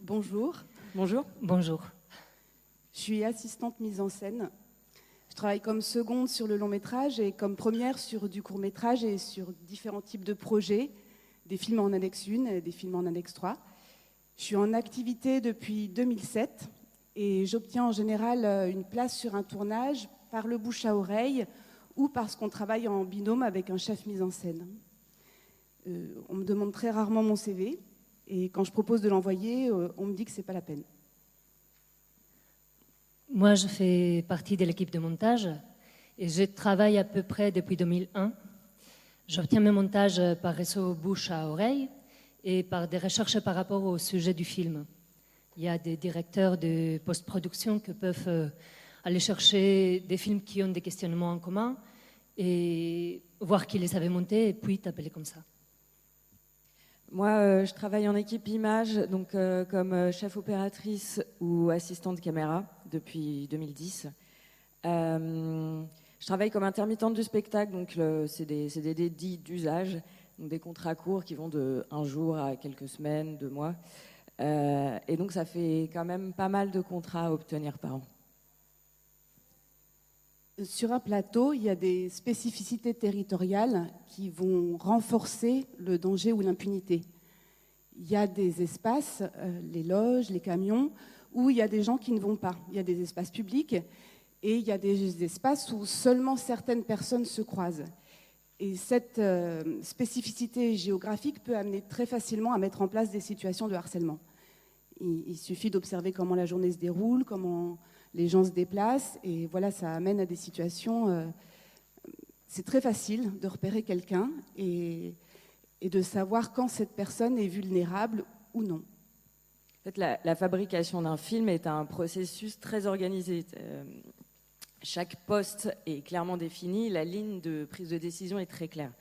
Bonjour. Bonjour. Bonjour. Je suis assistante mise en scène. Je travaille comme seconde sur le long métrage et comme première sur du court métrage et sur différents types de projets, des films en annexe 1 et des films en annexe 3. Je suis en activité depuis 2007 et j'obtiens en général une place sur un tournage par le bouche à oreille ou parce qu'on travaille en binôme avec un chef mise en scène. On me demande très rarement mon CV et quand je propose de l'envoyer, on me dit que ce n'est pas la peine. Moi, je fais partie de l'équipe de montage et je travaille à peu près depuis 2001. J'obtiens mes montages par réseau bouche à oreille et par des recherches par rapport au sujet du film. Il y a des directeurs de post-production qui peuvent aller chercher des films qui ont des questionnements en commun et voir qui les avait montés et puis t'appeler comme ça. Moi, je travaille en équipe image, donc comme chef opératrice ou assistante caméra depuis 2010. Je travaille comme intermittente du spectacle, donc c'est des dits d'usage, donc des contrats courts qui vont de un jour à quelques semaines, 2 mois. Et donc ça fait quand même pas mal de contrats à obtenir par an. Sur un plateau, il y a des spécificités territoriales qui vont renforcer le danger ou l'impunité. Il y a des espaces, les loges, les camions, où il y a des gens qui ne vont pas. Il y a des espaces publics et il y a des espaces où seulement certaines personnes se croisent. Et cette spécificité géographique peut amener très facilement à mettre en place des situations de harcèlement. Il suffit d'observer comment la journée se déroule, comment les gens se déplacent, et voilà, ça amène à des situations... c'est très facile de repérer quelqu'un et de savoir quand cette personne est vulnérable ou non. En fait, la fabrication d'un film est un processus très organisé. Chaque poste est clairement défini, la ligne de prise de décision est très claire.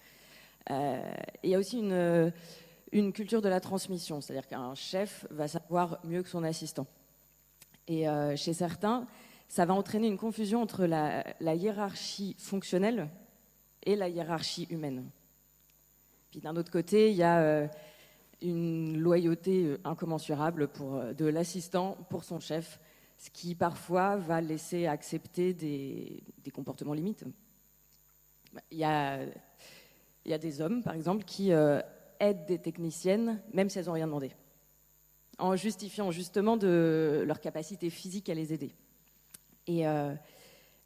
Il y a aussi une culture de la transmission, c'est-à-dire qu'un chef va savoir mieux que son assistant. Et chez certains, ça va entraîner une confusion entre la hiérarchie fonctionnelle et la hiérarchie humaine. Puis d'un autre côté, il y a une loyauté incommensurable de l'assistant pour son chef, ce qui parfois va laisser accepter des comportements limites. Il y a des hommes, par exemple, qui aident des techniciennes, même si elles n'ont rien demandé, en justifiant justement de leur capacité physique à les aider. Et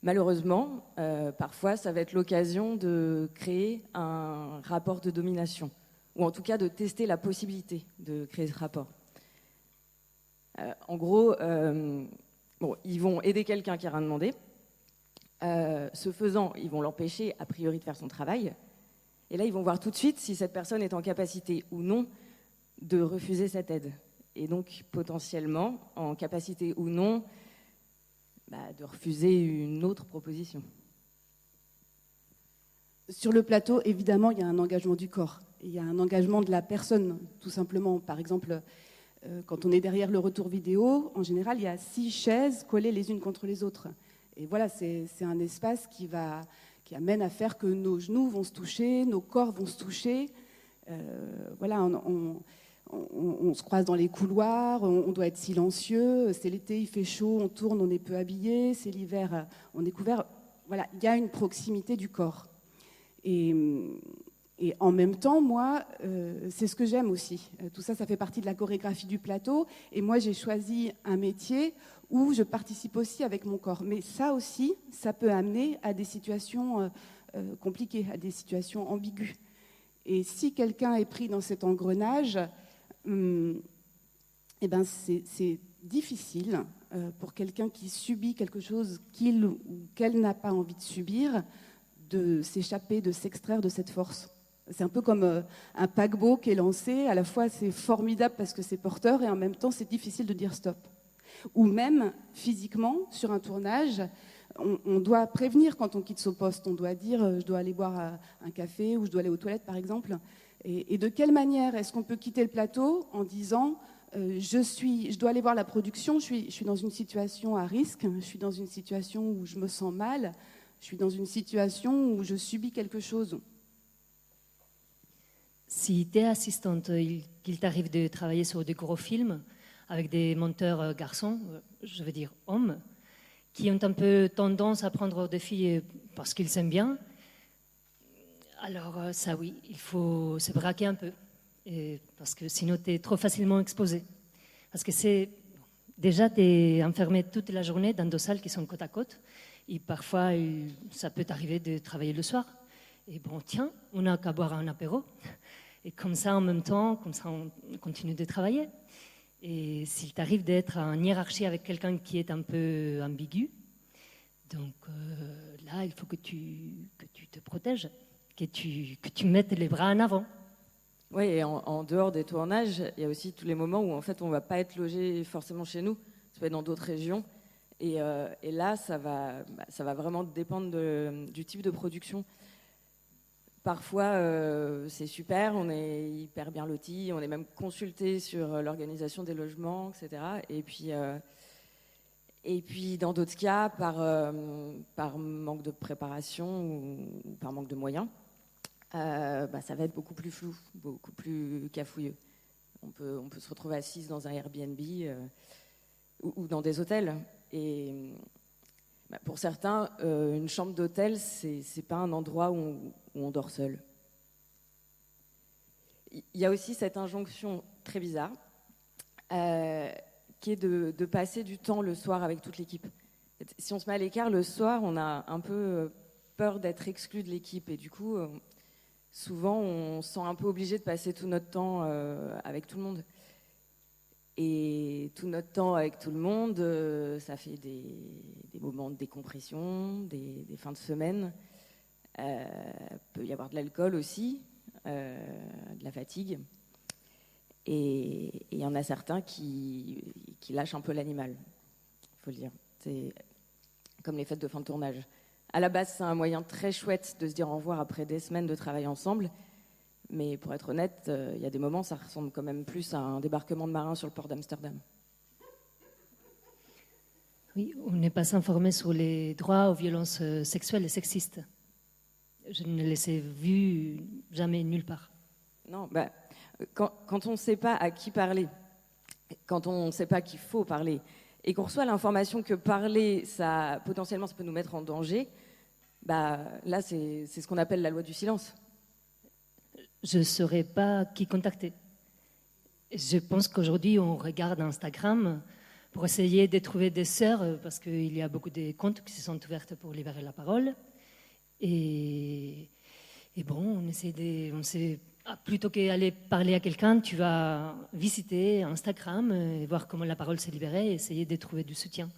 malheureusement, parfois, ça va être l'occasion de créer un rapport de domination, ou en tout cas de tester la possibilité de créer ce rapport. En gros, ils vont aider quelqu'un qui n'a rien demandé. Ce faisant, ils vont l'empêcher, a priori, de faire son travail. Et là, ils vont voir tout de suite si cette personne est en capacité ou non de refuser cette aide. Et donc, potentiellement, en capacité ou non, de refuser une autre proposition. Sur le plateau, évidemment, il y a un engagement du corps. Il y a un engagement de la personne, tout simplement. Par exemple, quand on est derrière le retour vidéo, en général, il y a 6 chaises collées les unes contre les autres. Et voilà, c'est un espace qui amène à faire que nos genoux vont se toucher, nos corps vont se toucher. Voilà, on se croise dans les couloirs, on doit être silencieux. C'est l'été, il fait chaud, on tourne, on est peu habillé. C'est l'hiver, on est couvert. Voilà, il y a une proximité du corps. Et en même temps, moi, c'est ce que j'aime aussi. Tout ça, ça fait partie de la chorégraphie du plateau. Et moi, j'ai choisi un métier où je participe aussi avec mon corps. Mais ça aussi, ça peut amener à des situations compliquées, à des situations ambiguës. Et si quelqu'un est pris dans cet engrenage, c'est difficile pour quelqu'un qui subit quelque chose qu'il ou qu'elle n'a pas envie de subir, de s'échapper, de s'extraire de cette force. C'est un peu comme un paquebot qui est lancé. À la fois, c'est formidable parce que c'est porteur et en même temps, c'est difficile de dire stop. Ou même, physiquement, sur un tournage, on doit prévenir quand on quitte son poste. On doit dire je dois aller boire un café ou je dois aller aux toilettes, par exemple. Et de quelle manière est-ce qu'on peut quitter le plateau en disant je dois aller voir la production, je suis dans une situation à risque, je suis dans une situation où je me sens mal, je suis dans une situation où je subis quelque chose. Si tu es assistante, qu'il t'arrive de travailler sur de gros films, avec des monteurs garçons, je veux dire hommes, qui ont un peu tendance à prendre au défi parce qu'ils s'aiment bien. Alors ça oui, il faut se braquer un peu, parce que sinon tu es trop facilement exposé. Parce que déjà tu es enfermé toute la journée dans deux salles qui sont côte à côte, et parfois ça peut t'arriver de travailler le soir. Et bon, tiens, on n'a qu'à boire un apéro. Et comme ça, en même temps, comme ça, on continue de travailler. Et s'il t'arrive d'être en hiérarchie avec quelqu'un qui est un peu ambigu, donc là, il faut que tu te protèges, que tu mettes les bras en avant. Oui, et en dehors des tournages, il y a aussi tous les moments où en fait, on ne va pas être logé forcément chez nous. Ça peut être dans d'autres régions. Et là, ça va vraiment dépendre du type de production. Parfois, c'est super, on est hyper bien lotis, on est même consulté sur l'organisation des logements, etc. Et puis dans d'autres cas, par manque de préparation ou par manque de moyens, ça va être beaucoup plus flou, beaucoup plus cafouilleux. On peut se retrouver assise dans un Airbnb ou dans des hôtels. Et pour certains, une chambre d'hôtel, c'est pas un endroit où on dort seul. Il y a aussi cette injonction très bizarre qui est de passer du temps le soir avec toute l'équipe. Si on se met à l'écart le soir, on a un peu peur d'être exclu de l'équipe et du coup, souvent, on se sent un peu obligé de passer tout notre temps avec tout le monde. Et tout notre temps avec tout le monde, ça fait des moments de décompression, des fins de semaine. Peut y avoir de l'alcool aussi, de la fatigue. Et il y en a certains qui lâchent un peu l'animal, il faut le dire. C'est comme les fêtes de fin de tournage. À la base, c'est un moyen très chouette de se dire au revoir après des semaines de travail ensemble. Mais pour être honnête, il y a des moments, ça ressemble quand même plus à un débarquement de marins sur le port d'Amsterdam. Oui, on n'est pas informé sur les droits aux violences sexuelles et sexistes. Je ne les ai vus jamais nulle part. Non, quand on ne sait pas à qui parler, quand on ne sait pas qu'il faut parler, et qu'on reçoit l'information que parler, potentiellement, ça peut nous mettre en danger, là, c'est ce qu'on appelle la loi du silence. Je ne saurais pas qui contacter. Je pense qu'aujourd'hui, on regarde Instagram pour essayer de trouver des sœurs, parce qu'il y a beaucoup de comptes qui se sont ouverts pour libérer la parole. Et bon, on sait, plutôt qu'aller parler à quelqu'un, tu vas visiter Instagram et voir comment la parole s'est libérée et essayer de trouver du soutien.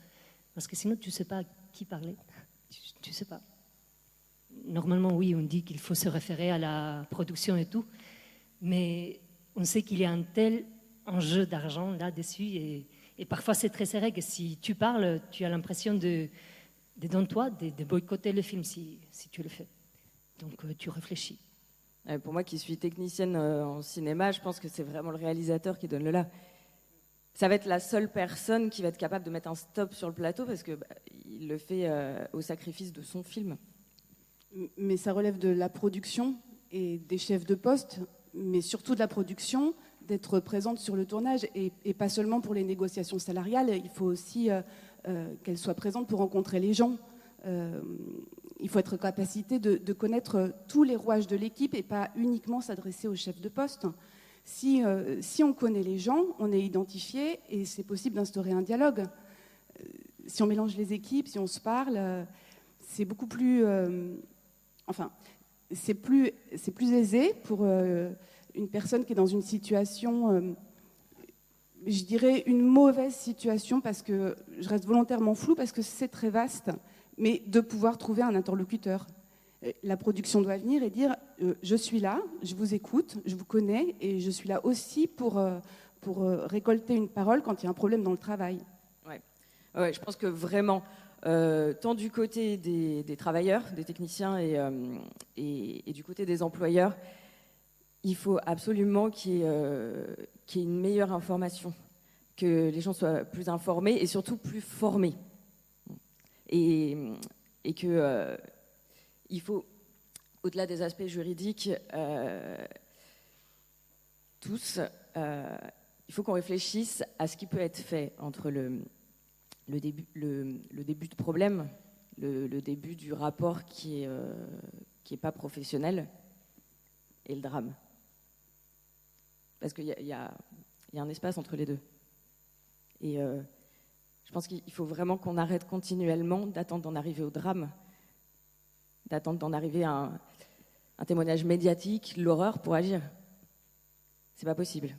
Parce que sinon, tu ne sais pas à qui parler. Tu ne sais pas. Normalement, oui, on dit qu'il faut se référer à la production et tout, mais on sait qu'il y a un tel enjeu d'argent là-dessus, et parfois c'est très serré que si tu parles, tu as l'impression de boycotter le film si tu le fais. Donc tu réfléchis. Pour moi qui suis technicienne en cinéma, je pense que c'est vraiment le réalisateur qui donne le là. Ça va être la seule personne qui va être capable de mettre un stop sur le plateau parce qu'il le fait au sacrifice de son film. Mais ça relève de la production et des chefs de poste, mais surtout de la production, d'être présente sur le tournage et pas seulement pour les négociations salariales. Il faut aussi qu'elle soit présente pour rencontrer les gens. Il faut être en capacité de connaître tous les rouages de l'équipe et pas uniquement s'adresser aux chefs de poste. Si on connaît les gens, on est identifié et c'est possible d'instaurer un dialogue. Si on mélange les équipes, si on se parle, c'est beaucoup plus... c'est plus aisé pour une personne qui est dans une situation, je dirais une mauvaise situation, parce que je reste volontairement floue, parce que c'est très vaste, mais de pouvoir trouver un interlocuteur. La production doit venir et dire je suis là, je vous écoute, je vous connais, et je suis là aussi pour récolter une parole quand il y a un problème dans le travail. Ouais, je pense que vraiment... tant du côté des travailleurs, des techniciens et du côté des employeurs, il faut absolument qu'il y ait une meilleure information, que les gens soient plus informés et surtout plus formés. Et que il faut, au-delà des aspects juridiques, tous il faut qu'on réfléchisse à ce qui peut être fait entre le début de problème, le début du rapport qui est pas professionnel, et le drame. Parce qu'il y a un espace entre les deux. Et je pense qu'il faut vraiment qu'on arrête continuellement d'attendre d'en arriver au drame, d'attendre d'en arriver à un témoignage médiatique, l'horreur pour agir. C'est pas possible.